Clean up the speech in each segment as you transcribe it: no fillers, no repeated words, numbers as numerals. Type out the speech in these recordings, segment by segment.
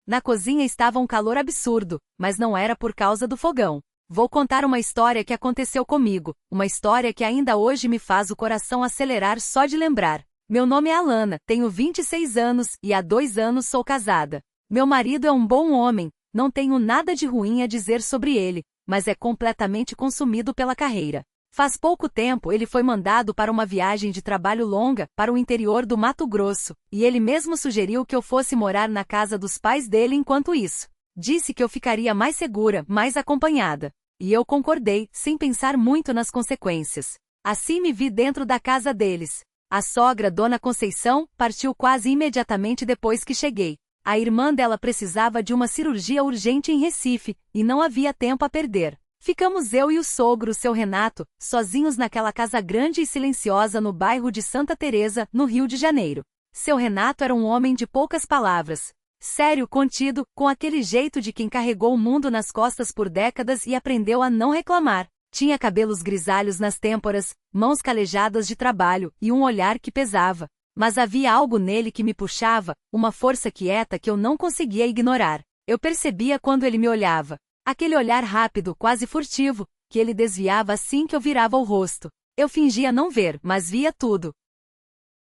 Na cozinha estava um calor absurdo, mas não era por causa do fogão. Vou contar uma história que aconteceu comigo, uma história que ainda hoje me faz o coração acelerar só de lembrar. Meu nome é Alana, tenho 26 anos e há 2 anos sou casada. Meu marido é um bom homem, não tenho nada de ruim a dizer sobre ele, mas é completamente consumido pela carreira. Faz pouco tempo ele foi mandado para uma viagem de trabalho longa para o interior do Mato Grosso, e ele mesmo sugeriu que eu fosse morar na casa dos pais dele enquanto isso. Disse que eu ficaria mais segura, mais acompanhada. E eu concordei, sem pensar muito nas consequências. Assim me vi dentro da casa deles. A sogra, Dona Conceição, partiu quase imediatamente depois que cheguei. A irmã dela precisava de uma cirurgia urgente em Recife, e não havia tempo a perder. Ficamos eu e o sogro, seu Renato, sozinhos naquela casa grande e silenciosa no bairro de Santa Teresa, no Rio de Janeiro. Seu Renato era um homem de poucas palavras. Sério, contido, com aquele jeito de quem carregou o mundo nas costas por décadas e aprendeu a não reclamar. Tinha cabelos grisalhos nas têmporas, mãos calejadas de trabalho e um olhar que pesava. Mas havia algo nele que me puxava, uma força quieta que eu não conseguia ignorar. Eu percebia quando ele me olhava. Aquele olhar rápido, quase furtivo, que ele desviava assim que eu virava o rosto. Eu fingia não ver, mas via tudo.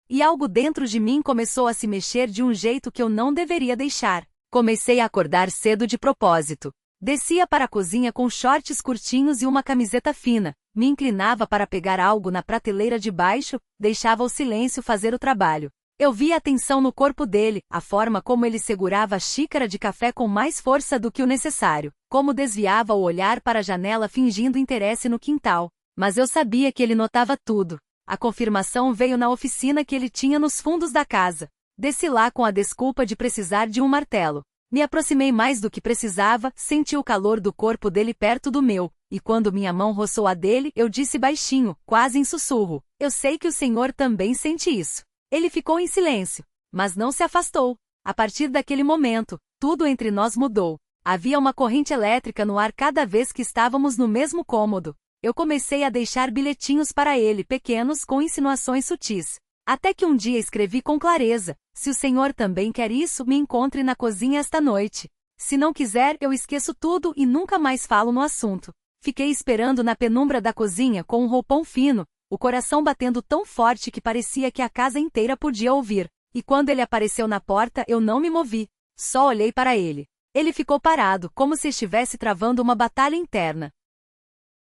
E algo dentro de mim começou a se mexer de um jeito que eu não deveria deixar. Comecei a acordar cedo de propósito. Descia para a cozinha com shorts curtinhos e uma camiseta fina, me inclinava para pegar algo na prateleira de baixo, deixava o silêncio fazer o trabalho. Eu via a tensão no corpo dele, a forma como ele segurava a xícara de café com mais força do que o necessário, como desviava o olhar para a janela fingindo interesse no quintal. Mas eu sabia que ele notava tudo. A confirmação veio na oficina que ele tinha nos fundos da casa. Desci lá com a desculpa de precisar de um martelo. Me aproximei mais do que precisava, senti o calor do corpo dele perto do meu, e quando minha mão roçou a dele, eu disse baixinho, quase em sussurro: "Eu sei que o senhor também sente isso." Ele ficou em silêncio, mas não se afastou. A partir daquele momento, tudo entre nós mudou. Havia uma corrente elétrica no ar cada vez que estávamos no mesmo cômodo. Eu comecei a deixar bilhetinhos para ele, pequenos, com insinuações sutis. Até que um dia escrevi com clareza: "Se o senhor também quer isso, me encontre na cozinha esta noite. Se não quiser, eu esqueço tudo e nunca mais falo no assunto." Fiquei esperando na penumbra da cozinha com um roupão fino, o coração batendo tão forte que parecia que a casa inteira podia ouvir. E quando ele apareceu na porta, eu não me movi. Só olhei para ele. Ele ficou parado, como se estivesse travando uma batalha interna.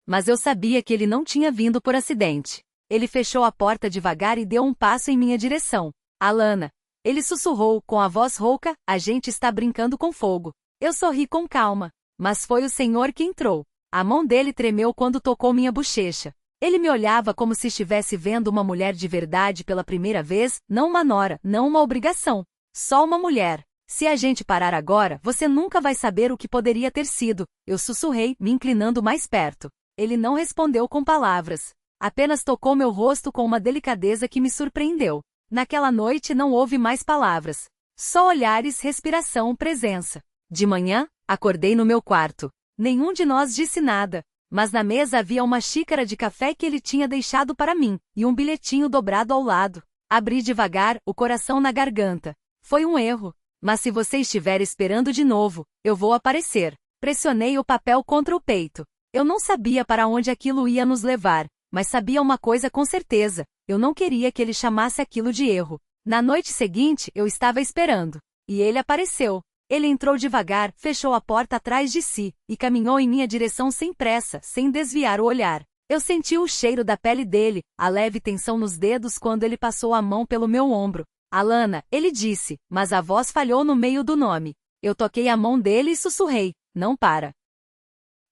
Mas eu sabia que ele não tinha vindo por acidente. Ele fechou a porta devagar e deu um passo em minha direção. "Alana." Ele sussurrou, com a voz rouca, "a gente está brincando com fogo." Eu sorri com calma. Mas foi o senhor que entrou. A mão dele tremeu quando tocou minha bochecha. Ele me olhava como se estivesse vendo uma mulher de verdade pela primeira vez, não uma nora, não uma obrigação. Só uma mulher. "Se a gente parar agora, você nunca vai saber o que poderia ter sido." Eu sussurrei, me inclinando mais perto. Ele não respondeu com palavras. Apenas tocou meu rosto com uma delicadeza que me surpreendeu. Naquela noite não houve mais palavras. Só olhares, respiração, presença. De manhã, acordei no meu quarto. Nenhum de nós disse nada. Mas na mesa havia uma xícara de café que ele tinha deixado para mim, e um bilhetinho dobrado ao lado. Abri devagar, o coração na garganta. Foi um erro. "Mas se você estiver esperando de novo, eu vou aparecer." Pressionei o papel contra o peito. Eu não sabia para onde aquilo ia nos levar. Mas sabia uma coisa com certeza: eu não queria que ele chamasse aquilo de erro. Na noite seguinte, eu estava esperando. E ele apareceu. Ele entrou devagar, fechou a porta atrás de si, e caminhou em minha direção sem pressa, sem desviar o olhar. Eu senti o cheiro da pele dele, a leve tensão nos dedos quando ele passou a mão pelo meu ombro. "Alana," ele disse, mas a voz falhou no meio do nome. Eu toquei a mão dele e sussurrei: "Não para."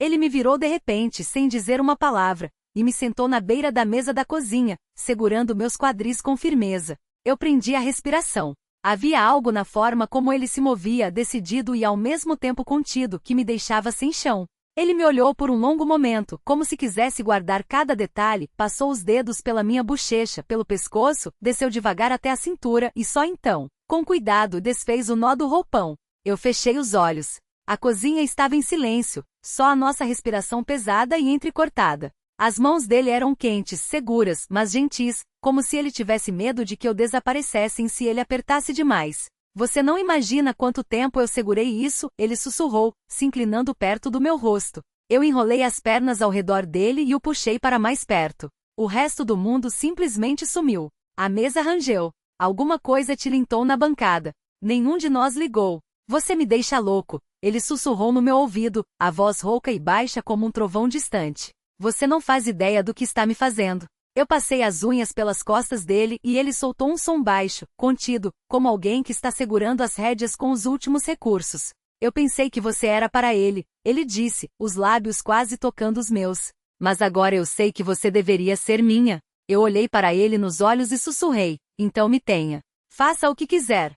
Ele me virou de repente, sem dizer uma palavra, e me sentou na beira da mesa da cozinha, segurando meus quadris com firmeza. Eu prendi a respiração. Havia algo na forma como ele se movia, decidido e ao mesmo tempo contido, que me deixava sem chão. Ele me olhou por um longo momento, como se quisesse guardar cada detalhe, passou os dedos pela minha bochecha, pelo pescoço, desceu devagar até a cintura e só então, com cuidado, desfez o nó do roupão. Eu fechei os olhos. A cozinha estava em silêncio, só a nossa respiração pesada e entrecortada. As mãos dele eram quentes, seguras, mas gentis, como se ele tivesse medo de que eu desaparecesse se ele apertasse demais. Você não imagina quanto tempo eu segurei isso, ele sussurrou, se inclinando perto do meu rosto. Eu enrolei as pernas ao redor dele e o puxei para mais perto. O resto do mundo simplesmente sumiu. A mesa rangeu. Alguma coisa tilintou na bancada. Nenhum de nós ligou. Você me deixa louco, ele sussurrou no meu ouvido, a voz rouca e baixa como um trovão distante. Você não faz ideia do que está me fazendo. Eu passei as unhas pelas costas dele e ele soltou um som baixo, contido, como alguém que está segurando as rédeas com os últimos recursos. Eu pensei que você era para ele disse, os lábios quase tocando os meus. Mas agora eu sei que você deveria ser minha. Eu olhei para ele nos olhos e sussurrei, então me tenha. Faça o que quiser.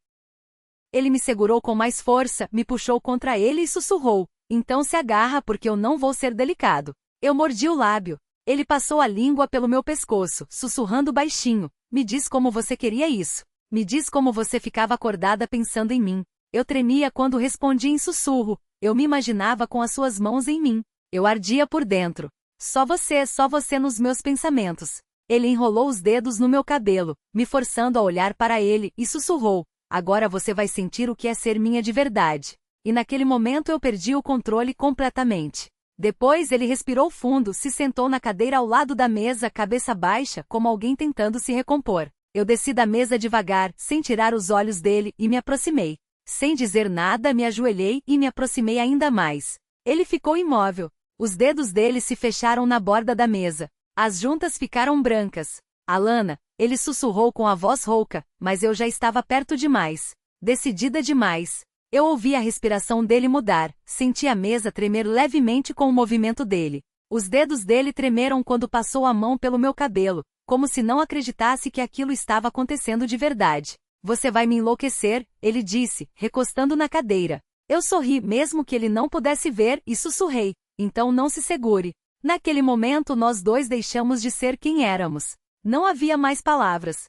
Ele me segurou com mais força, me puxou contra ele e sussurrou, então se agarra porque eu não vou ser delicado. Eu mordi o lábio. Ele passou a língua pelo meu pescoço, sussurrando baixinho, me diz como você queria isso. Me diz como você ficava acordada pensando em mim. Eu tremia quando respondi em sussurro, eu me imaginava com as suas mãos em mim. Eu ardia por dentro. Só você nos meus pensamentos. Ele enrolou os dedos no meu cabelo, me forçando a olhar para ele, e sussurrou, agora você vai sentir o que é ser minha de verdade. E naquele momento eu perdi o controle completamente. Depois ele respirou fundo, se sentou na cadeira ao lado da mesa, cabeça baixa, como alguém tentando se recompor. Eu desci da mesa devagar, sem tirar os olhos dele, e me aproximei. Sem dizer nada, me ajoelhei e me aproximei ainda mais. Ele ficou imóvel. Os dedos dele se fecharam na borda da mesa. As juntas ficaram brancas. Alana, ele sussurrou com a voz rouca, mas eu já estava perto demais. Decidida demais. Eu ouvi a respiração dele mudar, senti a mesa tremer levemente com o movimento dele. Os dedos dele tremeram quando passou a mão pelo meu cabelo, como se não acreditasse que aquilo estava acontecendo de verdade. Você vai me enlouquecer, ele disse, recostando na cadeira. Eu sorri, mesmo que ele não pudesse ver, e sussurrei. Então não se segure. Naquele momento nós dois deixamos de ser quem éramos. Não havia mais palavras.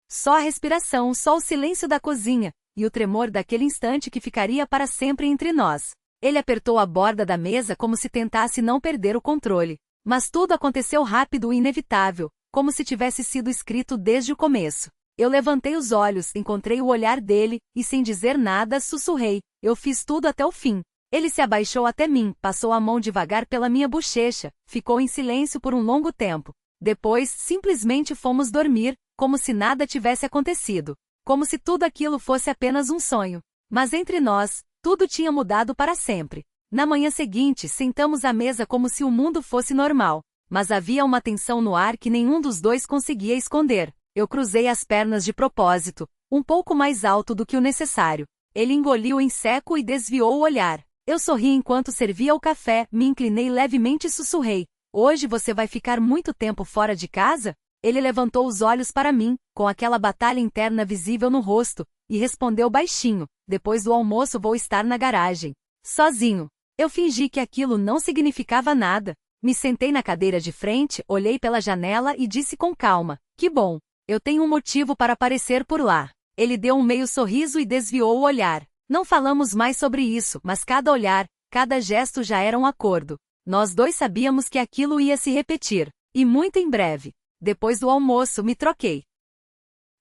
Só a respiração, só o silêncio da cozinha, e o tremor daquele instante que ficaria para sempre entre nós. Ele apertou a borda da mesa como se tentasse não perder o controle. Mas tudo aconteceu rápido e inevitável, como se tivesse sido escrito desde o começo. Eu levantei os olhos, encontrei o olhar dele, e sem dizer nada, sussurrei, eu fiz tudo até o fim. Ele se abaixou até mim, passou a mão devagar pela minha bochecha, ficou em silêncio por um longo tempo. Depois, simplesmente fomos dormir, como se nada tivesse acontecido. Como se tudo aquilo fosse apenas um sonho. Mas entre nós, tudo tinha mudado para sempre. Na manhã seguinte, sentamos à mesa como se o mundo fosse normal. Mas havia uma tensão no ar que nenhum dos dois conseguia esconder. Eu cruzei as pernas de propósito, um pouco mais alto do que o necessário. Ele engoliu em seco e desviou o olhar. Eu sorri enquanto servia o café, me inclinei levemente e sussurrei. Hoje você vai ficar muito tempo fora de casa? Ele levantou os olhos para mim, com aquela batalha interna visível no rosto, e respondeu baixinho, depois do almoço vou estar na garagem. Sozinho. Eu fingi que aquilo não significava nada. Me sentei na cadeira de frente, olhei pela janela e disse com calma, que bom. Eu tenho um motivo para aparecer por lá. Ele deu um meio sorriso e desviou o olhar. Não falamos mais sobre isso, mas cada olhar, cada gesto já era um acordo. Nós dois sabíamos que aquilo ia se repetir. E muito em breve. Depois do almoço, me troquei.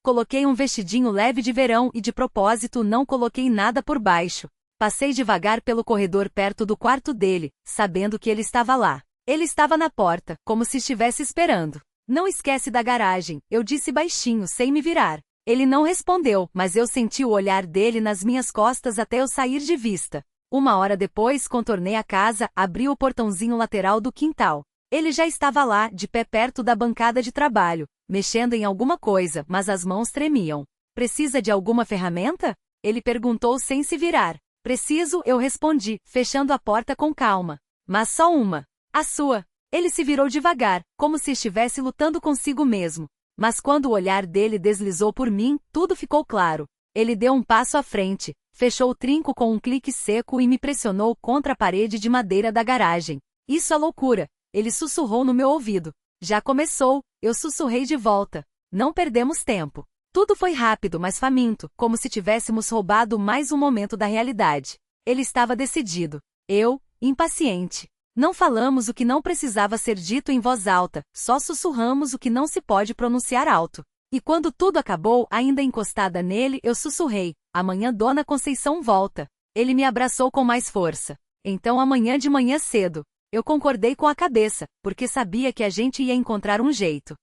Coloquei um vestidinho leve de verão e de propósito não coloquei nada por baixo. Passei devagar pelo corredor perto do quarto dele, sabendo que ele estava lá. Ele estava na porta, como se estivesse esperando. Não esquece da garagem, eu disse baixinho, sem me virar. Ele não respondeu, mas eu senti o olhar dele nas minhas costas até eu sair de vista. 1 hora depois contornei a casa, abri o portãozinho lateral do quintal. Ele já estava lá, de pé perto da bancada de trabalho, mexendo em alguma coisa, mas as mãos tremiam. Precisa de alguma ferramenta? Ele perguntou sem se virar. Preciso, eu respondi, fechando a porta com calma. Mas só uma. A sua. Ele se virou devagar, como se estivesse lutando consigo mesmo. Mas quando o olhar dele deslizou por mim, tudo ficou claro. Ele deu um passo à frente, fechou o trinco com um clique seco e me pressionou contra a parede de madeira da garagem. Isso é loucura. Ele sussurrou no meu ouvido. Já começou, eu sussurrei de volta. Não perdemos tempo. Tudo foi rápido, mas faminto, como se tivéssemos roubado mais um momento da realidade. Ele estava decidido. Eu, impaciente. Não falamos o que não precisava ser dito em voz alta, só sussurramos o que não se pode pronunciar alto. E quando tudo acabou, ainda encostada nele, eu sussurrei. Amanhã Dona Conceição volta. Ele me abraçou com mais força. Então amanhã de manhã cedo. Eu concordei com a cabeça, porque sabia que a gente ia encontrar um jeito.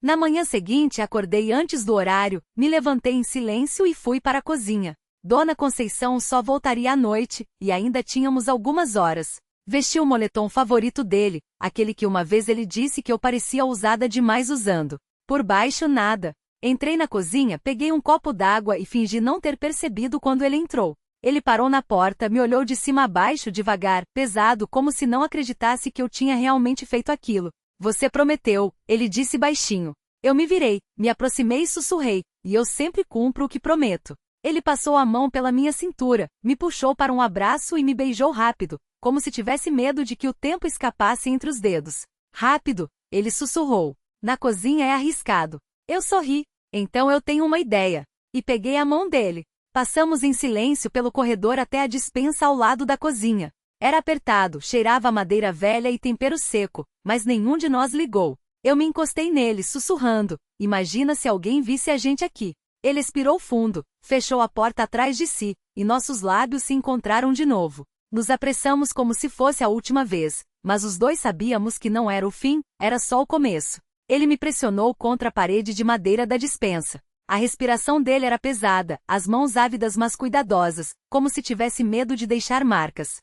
Na manhã seguinte acordei antes do horário, me levantei em silêncio e fui para a cozinha. Dona Conceição só voltaria à noite, e ainda tínhamos algumas horas. Vesti o moletom favorito dele, aquele que uma vez ele disse que eu parecia ousada demais usando. Por baixo nada. Entrei na cozinha, peguei um copo d'água e fingi não ter percebido quando ele entrou. Ele parou na porta, me olhou de cima a baixo devagar, pesado, como se não acreditasse que eu tinha realmente feito aquilo. Você prometeu, ele disse baixinho. Eu me virei, me aproximei e sussurrei, e eu sempre cumpro o que prometo. Ele passou a mão pela minha cintura, me puxou para um abraço e me beijou rápido, como se tivesse medo de que o tempo escapasse entre os dedos. Rápido, ele sussurrou. Na cozinha é arriscado. Eu sorri. Então eu tenho uma ideia. E peguei a mão dele. Passamos em silêncio pelo corredor até a despensa ao lado da cozinha. Era apertado, cheirava a madeira velha e tempero seco, mas nenhum de nós ligou. Eu me encostei nele, sussurrando. Imagina se alguém visse a gente aqui. Ele expirou fundo, fechou a porta atrás de si, e nossos lábios se encontraram de novo. Nos apressamos como se fosse a última vez, mas os dois sabíamos que não era o fim, era só o começo. Ele me pressionou contra a parede de madeira da despensa. A respiração dele era pesada, as mãos ávidas mas cuidadosas, como se tivesse medo de deixar marcas.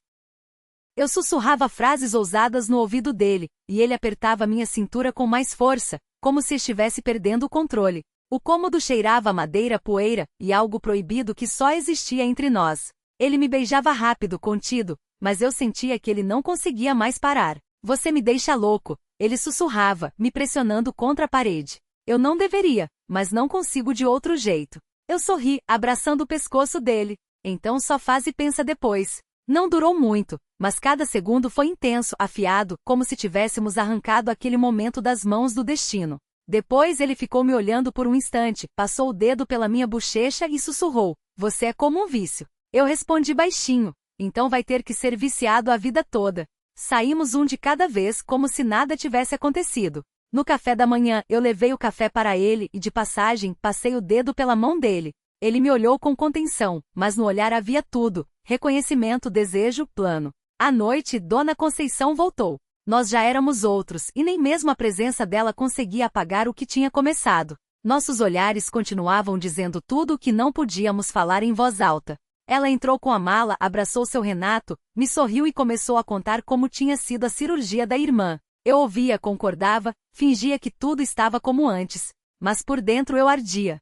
Eu sussurrava frases ousadas no ouvido dele, e ele apertava minha cintura com mais força, como se estivesse perdendo o controle. O cômodo cheirava a madeira, poeira, e algo proibido que só existia entre nós. Ele me beijava rápido, contido, mas eu sentia que ele não conseguia mais parar. Você me deixa louco, ele sussurrava, me pressionando contra a parede. Eu não deveria, mas não consigo de outro jeito. Eu sorri, abraçando o pescoço dele. Então só faz e pensa depois. Não durou muito, mas cada segundo foi intenso, afiado, como se tivéssemos arrancado aquele momento das mãos do destino. Depois ele ficou me olhando por um instante, passou o dedo pela minha bochecha e sussurrou, você é como um vício. Eu respondi baixinho, então vai ter que ser viciado a vida toda. Saímos um de cada vez como se nada tivesse acontecido. No café da manhã, eu levei o café para ele e de passagem, passei o dedo pela mão dele. Ele me olhou com contenção, mas no olhar havia tudo, reconhecimento, desejo, plano. À noite, Dona Conceição voltou. Nós já éramos outros, e nem mesmo a presença dela conseguia apagar o que tinha começado. Nossos olhares continuavam dizendo tudo o que não podíamos falar em voz alta. Ela entrou com a mala, abraçou seu Renato, me sorriu e começou a contar como tinha sido a cirurgia da irmã. Eu ouvia, concordava, fingia que tudo estava como antes, mas por dentro eu ardia.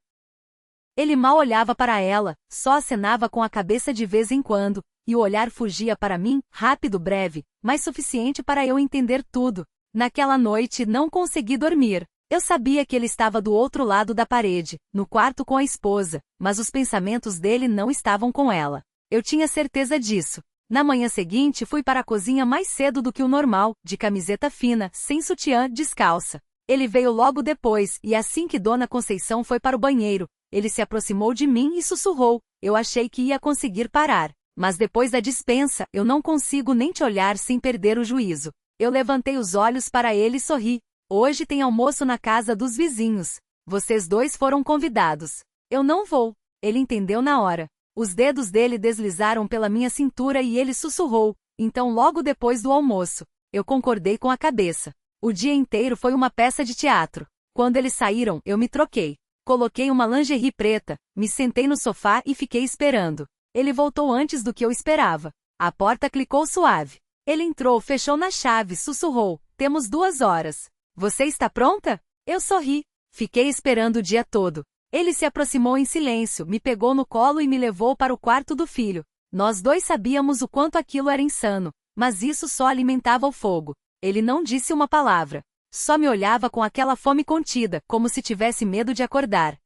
Ele mal olhava para ela, só acenava com a cabeça de vez em quando, e o olhar fugia para mim, rápido, breve, mas suficiente para eu entender tudo. Naquela noite não consegui dormir. Eu sabia que ele estava do outro lado da parede, no quarto com a esposa, mas os pensamentos dele não estavam com ela. Eu tinha certeza disso. Na manhã seguinte fui para a cozinha mais cedo do que o normal, de camiseta fina, sem sutiã, descalça. Ele veio logo depois, e assim que Dona Conceição foi para o banheiro, ele se aproximou de mim e sussurrou. Eu achei que ia conseguir parar, mas depois da dispensa, eu não consigo nem te olhar sem perder o juízo. Eu levantei os olhos para ele e sorri. Hoje tem almoço na casa dos vizinhos. Vocês dois foram convidados. Eu não vou. Ele entendeu na hora. Os dedos dele deslizaram pela minha cintura e ele sussurrou. Então logo depois do almoço. Eu concordei com a cabeça. O dia inteiro foi uma peça de teatro. Quando eles saíram, eu me troquei. Coloquei uma lingerie preta, me sentei no sofá e fiquei esperando. Ele voltou antes do que eu esperava. A porta clicou suave. Ele entrou, fechou na chave, sussurrou. Temos 2 horas. Você está pronta? Eu sorri. Fiquei esperando o dia todo. Ele se aproximou em silêncio, me pegou no colo e me levou para o quarto do filho. Nós dois sabíamos o quanto aquilo era insano, mas isso só alimentava o fogo. Ele não disse uma palavra. Só me olhava com aquela fome contida, como se tivesse medo de acordar.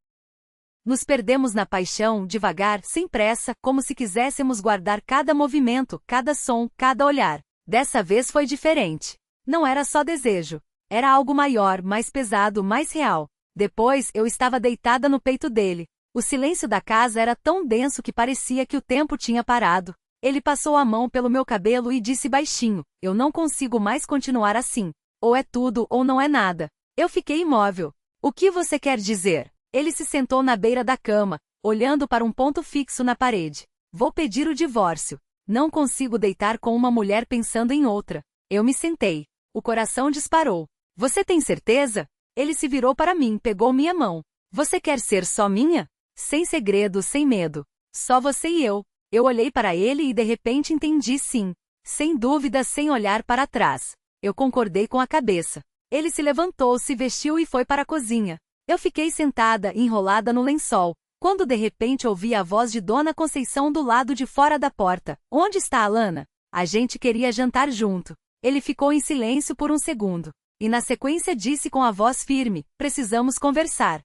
Nos perdemos na paixão, devagar, sem pressa, como se quiséssemos guardar cada movimento, cada som, cada olhar. Dessa vez foi diferente. Não era só desejo. Era algo maior, mais pesado, mais real. Depois, eu estava deitada no peito dele. O silêncio da casa era tão denso que parecia que o tempo tinha parado. Ele passou a mão pelo meu cabelo e disse baixinho, eu não consigo mais continuar assim. Ou é tudo ou não é nada. Eu fiquei imóvel. O que você quer dizer? Ele se sentou na beira da cama, olhando para um ponto fixo na parede. Vou pedir o divórcio. Não consigo deitar com uma mulher pensando em outra. Eu me sentei. O coração disparou. Você tem certeza? Ele se virou para mim, pegou minha mão. Você quer ser só minha? Sem segredo, sem medo. Só você e eu. Eu olhei para ele e de repente entendi sim. Sem dúvida, sem olhar para trás. Eu concordei com a cabeça. Ele se levantou, se vestiu e foi para a cozinha. Eu fiquei sentada, enrolada no lençol, quando de repente ouvi a voz de Dona Conceição do lado de fora da porta. Onde está Alana? A gente queria jantar junto. Ele ficou em silêncio por um segundo. E na sequência disse com a voz firme, precisamos conversar.